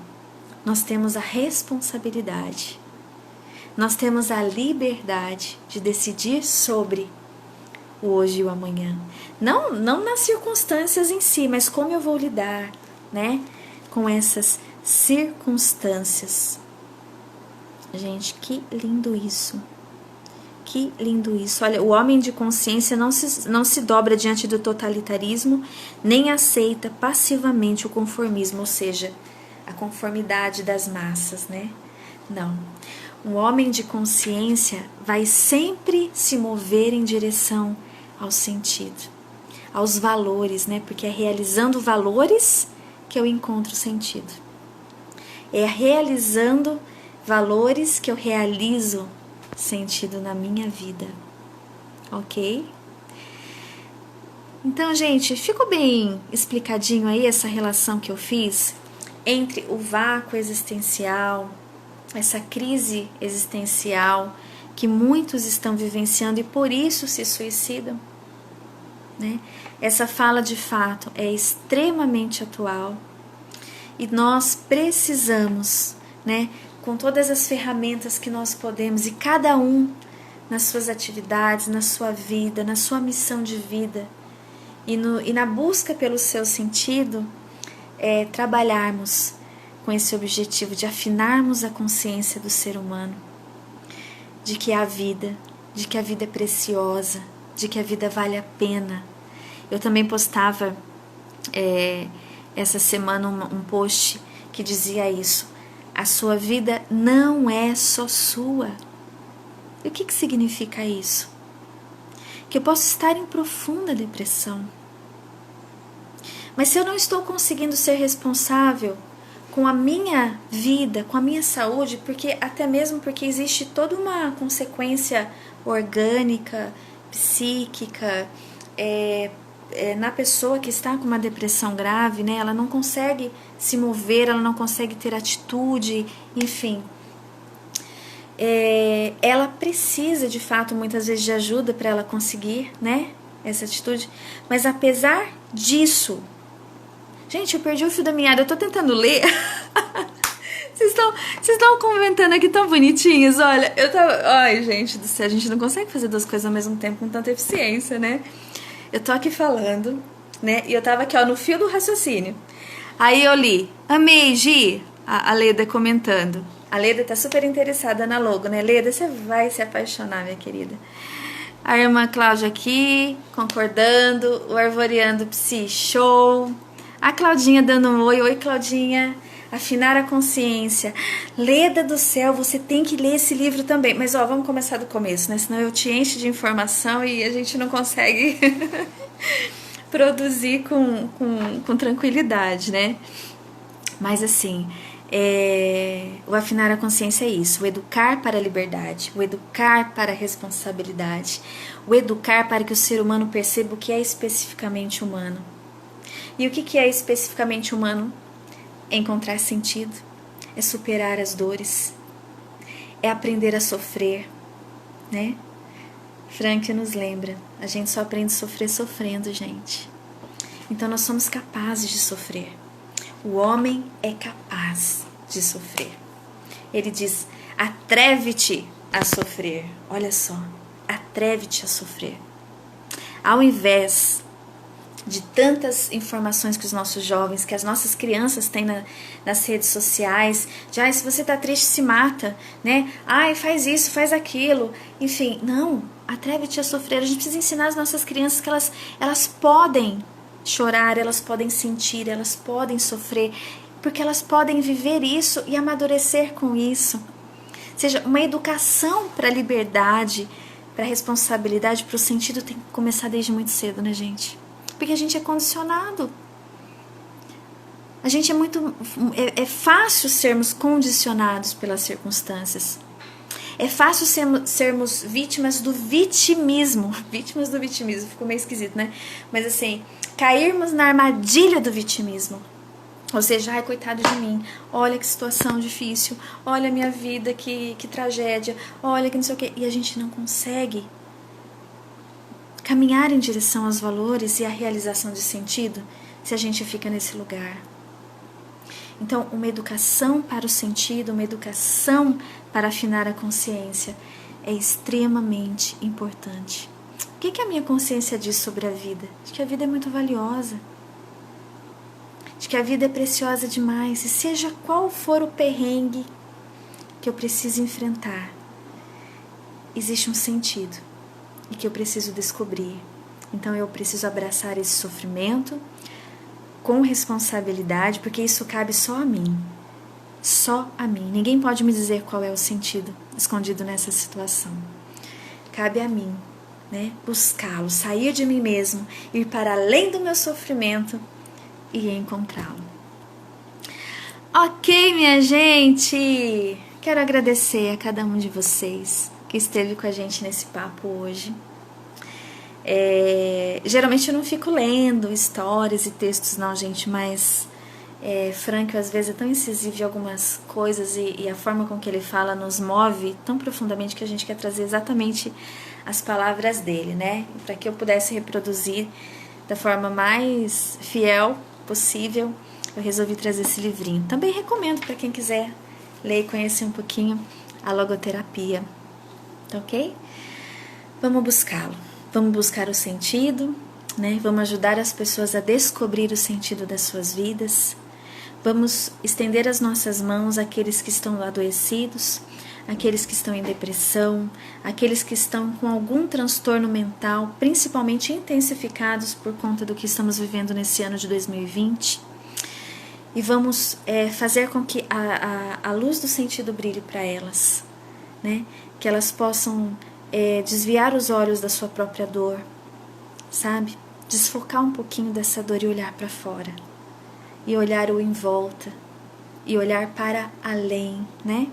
nós temos a responsabilidade, nós temos a liberdade de decidir sobre o hoje e o amanhã. Não nas circunstâncias em si, mas como eu vou lidar, né, com essas circunstâncias. Gente, que lindo isso. Que lindo isso. Olha, o homem de consciência não se dobra diante do totalitarismo, nem aceita passivamente o conformismo, ou seja, a conformidade das massas, né? Não. Um homem de consciência vai sempre se mover em direção ao sentido, aos valores, né? Porque é realizando valores que eu encontro sentido. É realizando valores que eu realizo sentido na minha vida, ok? Então, gente, ficou bem explicadinho aí essa relação que eu fiz entre o vácuo existencial, essa crise existencial que muitos estão vivenciando e por isso se suicidam, né? Essa fala de fato é extremamente atual e nós precisamos, né, com todas as ferramentas que nós podemos, e cada um nas suas atividades, na sua vida, na sua missão de vida, e na busca pelo seu sentido, trabalharmos com esse objetivo de afinarmos a consciência do ser humano, de que há vida, de que a vida é preciosa, de que a vida vale a pena. Eu também postava essa semana um post que dizia isso. A sua vida não é só sua. E o que significa isso? Que eu posso estar em profunda depressão. Mas se eu não estou conseguindo ser responsável com a minha vida, com a minha saúde, porque até mesmo porque existe toda uma consequência orgânica, psíquica, na pessoa que está com uma depressão grave, né? Ela não consegue se mover, ela não consegue ter atitude, enfim. Ela precisa, de fato, muitas vezes de ajuda para ela conseguir, né, essa atitude. Mas apesar disso, gente, eu perdi o fio da meada, eu tô tentando ler. Vocês estão comentando aqui tão bonitinhos, olha, eu tava... Ai, gente do céu, a gente não consegue fazer duas coisas ao mesmo tempo com tanta eficiência, né? Eu tô aqui falando, né, e eu tava aqui, ó, no fio do raciocínio. Aí eu li, amei, Gi, a Leda comentando. A Leda tá super interessada na logo, né? Leda, você vai se apaixonar, minha querida. A irmã Cláudia aqui, concordando. O Arvoreando Psi, show. A Claudinha dando um oi. Oi, Claudinha. Afinar a consciência. Leda do céu, você tem que ler esse livro também. Mas, ó, vamos começar do começo, né? Senão eu te encho de informação e a gente não consegue produzir com tranquilidade, né? Mas, assim... o afinar a consciência é isso, o educar para a liberdade, o educar para a responsabilidade, o educar para que o ser humano perceba o que é especificamente humano. E o que é especificamente humano? É encontrar sentido, é superar as dores, é aprender a sofrer, né? Frank nos lembra, a gente só aprende a sofrer sofrendo, gente. Então nós somos capazes de sofrer. O homem é capaz de sofrer. Ele diz, atreve-te a sofrer. Olha só, atreve-te a sofrer. Ao invés de tantas informações que os nossos jovens, que as nossas crianças têm nas redes sociais, de, se você tá triste, se mata, né? Ai, faz isso, faz aquilo. Enfim, não, atreve-te a sofrer. A gente precisa ensinar as nossas crianças que elas podem chorar, elas podem sentir, elas podem sofrer, porque elas podem viver isso e amadurecer com isso. Ou seja, uma educação para a liberdade, para a responsabilidade, para o sentido tem que começar desde muito cedo, né, gente? Porque a gente é condicionado. A gente é fácil sermos condicionados pelas circunstâncias. É fácil sermos vítimas do vitimismo. Vítimas do vitimismo, ficou meio esquisito, né? Mas assim, cairmos na armadilha do vitimismo. Ou seja, ai, coitado de mim, olha que situação difícil, olha a minha vida, que tragédia, olha que não sei o quê. E a gente não consegue caminhar em direção aos valores e à realização de sentido se a gente fica nesse lugar. Então, uma educação para o sentido, uma educação para afinar a consciência é extremamente importante. O que a minha consciência diz sobre a vida? De que a vida é muito valiosa. De que a vida é preciosa demais. E seja qual for o perrengue que eu preciso enfrentar, existe um sentido e que eu preciso descobrir. Então eu preciso abraçar esse sofrimento com responsabilidade, porque isso cabe só a mim. Só a mim. Ninguém pode me dizer qual é o sentido escondido nessa situação. Cabe a mim, né? Buscá-lo, sair de mim mesmo, ir para além do meu sofrimento e encontrá-lo. Ok, minha gente! Quero agradecer a cada um de vocês que esteve com a gente nesse papo hoje. Geralmente eu não fico lendo histórias e textos não, gente, mas Frank às vezes é tão incisivo em algumas coisas e a forma com que ele fala nos move tão profundamente que a gente quer trazer exatamente as palavras dele, né? Para que eu pudesse reproduzir da forma mais fiel possível, eu resolvi trazer esse livrinho. Também recomendo para quem quiser ler e conhecer um pouquinho a logoterapia, tá ok? Vamos buscá-lo. Vamos buscar o sentido, né? Vamos ajudar as pessoas a descobrir o sentido das suas vidas. Vamos estender as nossas mãos àqueles que estão adoecidos, àqueles que estão em depressão, àqueles que estão com algum transtorno mental, principalmente intensificados por conta do que estamos vivendo nesse ano de 2020. E vamos fazer com que a luz do sentido brilhe para elas, né? Que elas possam desviar os olhos da sua própria dor, sabe? Desfocar um pouquinho dessa dor e olhar para fora. E olhar o em volta. E olhar para além, né?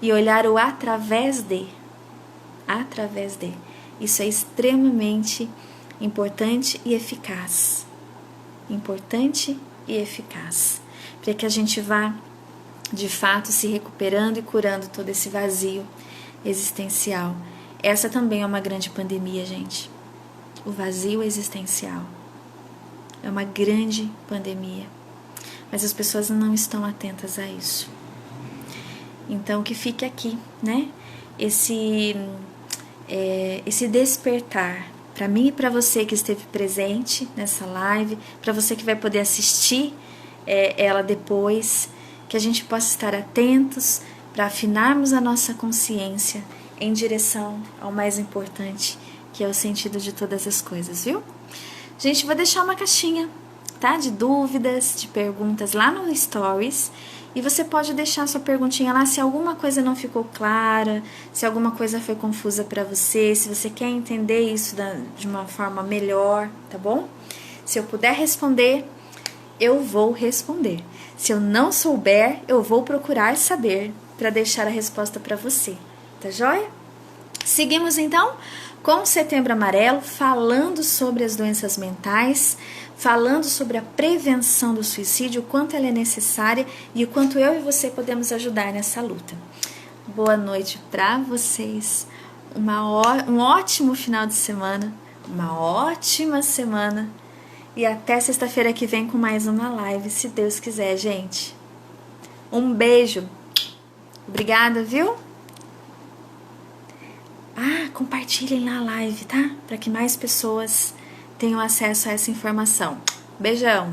E olhar o através de. Através de. Isso é extremamente importante e eficaz. Importante e eficaz. Para que a gente vá, de fato, se recuperando e curando todo esse vazio existencial. Essa também é uma grande pandemia, gente. O vazio existencial. É uma grande pandemia. Mas as pessoas não estão atentas a isso. Então, que fique aqui, né? Esse despertar para mim e para você que esteve presente nessa live, para você que vai poder assistir ela depois, que a gente possa estar atentos para afinarmos a nossa consciência em direção ao mais importante, que é o sentido de todas as coisas, viu? Gente, vou deixar uma caixinha, tá? De dúvidas, de perguntas lá no Stories. E você pode deixar sua perguntinha lá se alguma coisa não ficou clara, se alguma coisa foi confusa para você, se você quer entender isso de uma forma melhor, tá bom? Se eu puder responder, eu vou responder. Se eu não souber, eu vou procurar saber para deixar a resposta para você, tá joia? Seguimos então com o Setembro Amarelo, falando sobre as doenças mentais, falando sobre a prevenção do suicídio, o quanto ela é necessária e o quanto eu e você podemos ajudar nessa luta. Boa noite para vocês, um ótimo final de semana, uma ótima semana e até sexta-feira que vem com mais uma live, se Deus quiser, gente. Um beijo, obrigada, viu? Compartilhem lá a live, tá? Para que mais pessoas tenham acesso a essa informação. Beijão!